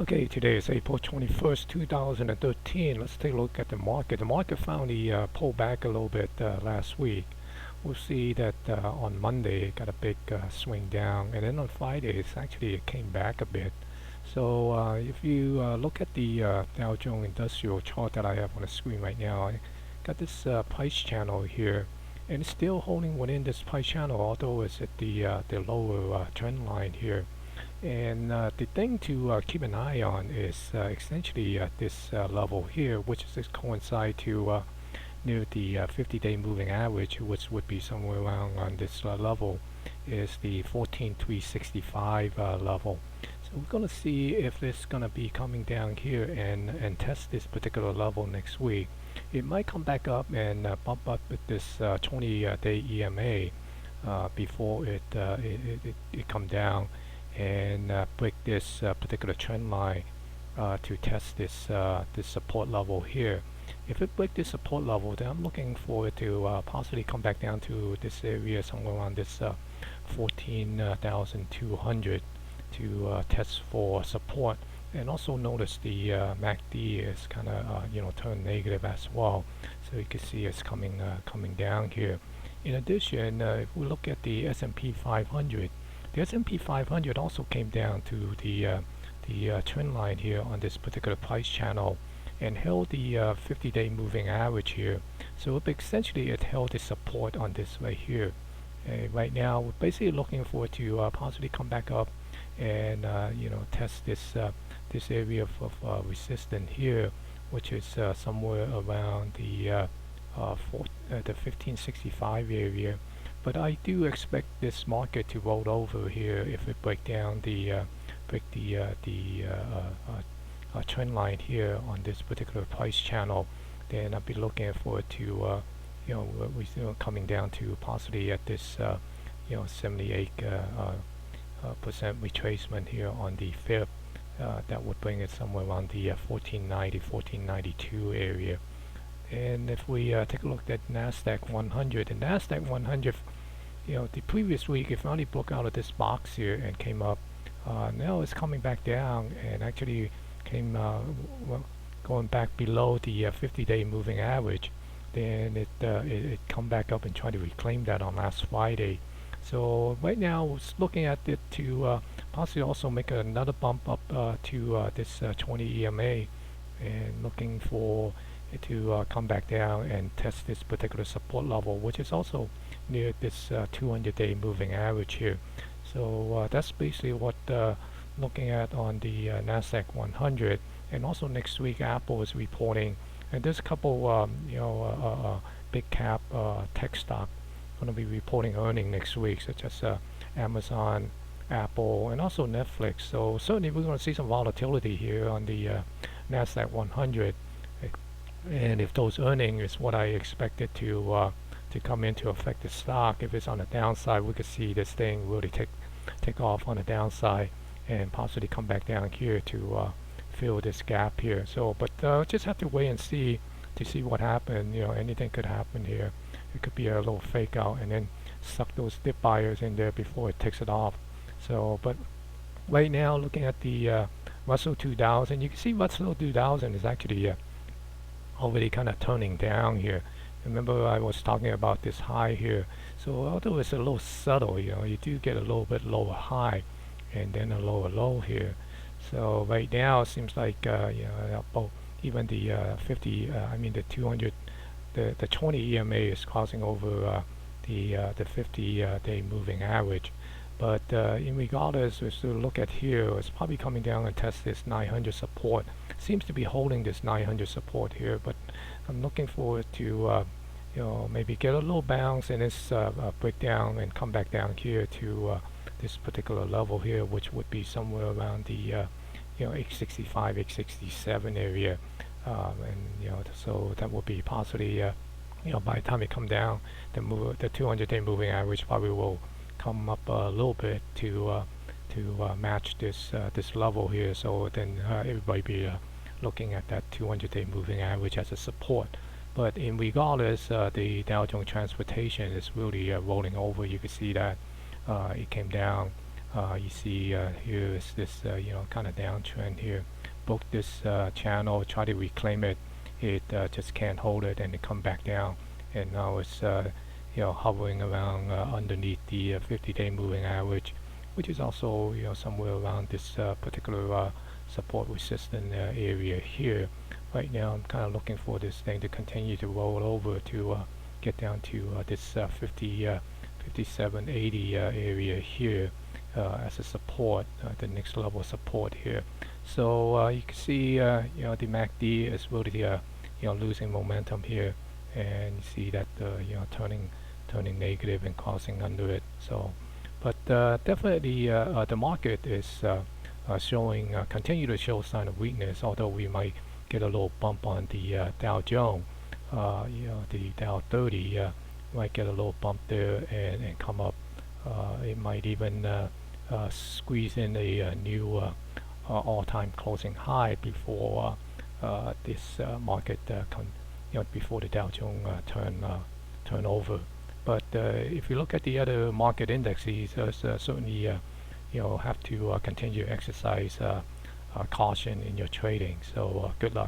Okay, today is April 21st, 2013. Let's take a look at the market. The market finally pulled back a little bit last week. We'll see that on Monday it got a big swing down, and then on Friday it came back a bit. So if you look at the Dow Jones Industrial chart that I have on the screen right now, I got this price channel here, and it's still holding within this price channel, although it's at the lower trend line here. And the thing to keep an eye on is essentially at this level here, which is coincide to near the 50-day moving average, which would be somewhere around on this level, is the 14,365 level. So we're going to see if it's going to be coming down here and test this particular level next week. It might come back up and bump up with this 20-day EMA before it come down and break this particular trend line to test this support level here. If it breaks this support level, then I'm looking for it to possibly come back down to this area somewhere around this 14,200 to test for support. And also notice the MACD is kind of turned negative as well, so you can see it's coming down here. In addition, if we look at the S&P 500, the S&P 500 also came down to the trend line here on this particular price channel and held the 50-day moving average here. So essentially it held the support on this right here. Right now we're basically looking for it to possibly come back up and test this area of resistance here, which is somewhere around the 1565 area. But I do expect this market to roll over here if it break the trend line here on this particular price channel. Then I'll be looking for it to coming down to possibly at this 78 percent retracement here on the fib. That would bring it somewhere around the 1490, 1492 area. And if we take a look at NASDAQ 100, the NASDAQ 100, the previous week it finally broke out of this box here and came up. Now it's coming back down and actually came going back below the 50-day moving average. Then it come back up and tried to reclaim that on last Friday. So right now it's looking at it to possibly also make another bump up to this 20 EMA, and looking for it to come back down and test this particular support level, which is also near this 200-day moving average here. So that's basically what looking at on the NASDAQ 100. And also next week Apple is reporting, and there's a couple big cap tech stock going to be reporting earnings next week, such as Amazon, Apple, and also Netflix. So certainly we're going to see some volatility here on the NASDAQ 100. And if those earnings is what I expected to come in to affect the stock, if it's on the downside, we could see this thing really take off on the downside and possibly come back down here to fill this gap here. So, but just have to wait and see to see what happens. Anything could happen here. It could be a little fake out and then suck those dip buyers in there before it takes it off. So, but right now looking at the Russell 2000, you can see Russell 2000 is actually already kind of turning down here. Remember I was talking about this high here. So although it's a little subtle, you do get a little bit lower high and then a lower low here. So right now it seems like even the 50, the 200, the 20 EMA is crossing over the 50-day moving average. But in regardless, if you look at here, it's probably coming down and test this 900 support. Seems to be holding this 900 support here, but I'm looking for it to maybe get a little bounce and this break down and come back down here to this particular level here, which would be somewhere around the 865, 867 area, and so that would be possibly by the time it come down, the 200-day moving average probably will come up a little bit to match this level here. So then everybody be looking at that 200-day moving average as a support. But in regardless, the Dow Jones Transportation is really rolling over. You can see that it came down You see here is this kind of downtrend here. Book this channel, try to reclaim it. It just can't hold it, and it come back down. And now it's hovering around underneath the 50-day moving average, which is also somewhere around this particular support resistance area here. Right now, I'm kind of looking for this thing to continue to roll over to get down to this 57.80 area here as a support, the next level support here. So you can see, the MACD is really, losing momentum here, and you see that, turning negative and crossing under it. So, but definitely the market is showing, continue to show sign of weakness, although we might get a little bump on the Dow Jones. The Dow 30 might get a little bump there and come up. It might even squeeze in a new all-time closing high before this market before the Dow Jones turn over. But if you look at the other market indexes, certainly have to continue to exercise caution in your trading. So good luck.